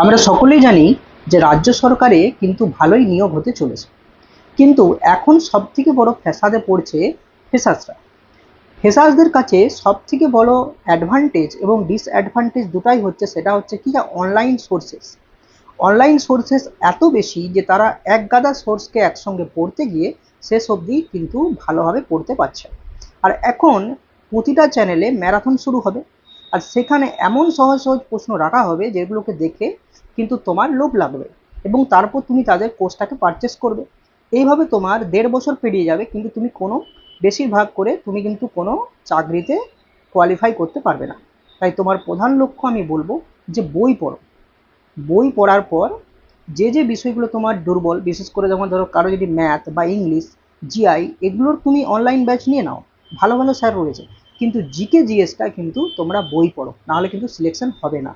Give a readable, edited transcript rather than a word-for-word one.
আমরা সকলেই জানি যে রাজ্য সরকারে কিন্তু ভালোই নিয়োগ হতে চলেছে, কিন্তু এখন সবথেকে বড় ফ্যাসাদে পড়ছে ফ্রেশার্সরা। ফ্রেশার্সদের কাছে সবথেকে বড় অ্যাডভান্টেজ এবং ডিসঅ্যাডভান্টেজ দুটাই হচ্ছে, সেটা হচ্ছে কি, অনলাইন সোর্সেস এত বেশি যে তারা এক গাদা সোর্সকে একসঙ্গে পড়তে গিয়ে শেষ অবধি কিন্তু ভালোভাবে পড়তে পারছে না। আর এখন প্রতিটা চ্যানেলে ম্যারাথন শুরু হবে, আর সেখানে এমন সহজ সহজ প্রশ্ন রাখা হবে যেগুলোকে দেখে কিন্তু তোমার লোভ লাগবে, এবং তারপর তুমি তাদের কোর্সটাকে পারচেস করবে। এইভাবে তোমার 1.5 বছর পেরিয়ে যাবে, কিন্তু তুমি কোনো বেশিরভাগ করে তুমি কিন্তু কোনো চাকরিতে কোয়ালিফাই করতে পারবে না। তাই তোমার প্রধান লক্ষ্য আমি বলবো যে বই পড়ো। বই পড়ার পর যে যে বিষয়গুলো তোমার দুর্বল, বিশেষ করে যেমন ধরো কারো যদি ম্যাথ বা ইংলিশ, জিআই, এগুলোর তুমি অনলাইন ব্যাচ নিয়ে নাও, ভালো ভালো স্যার রয়েছে। কিন্তু জিকে জিএসটা কিন্তু তোমরা বই পড়ো, নাহলে কিন্তু সিলেকশন হবে না।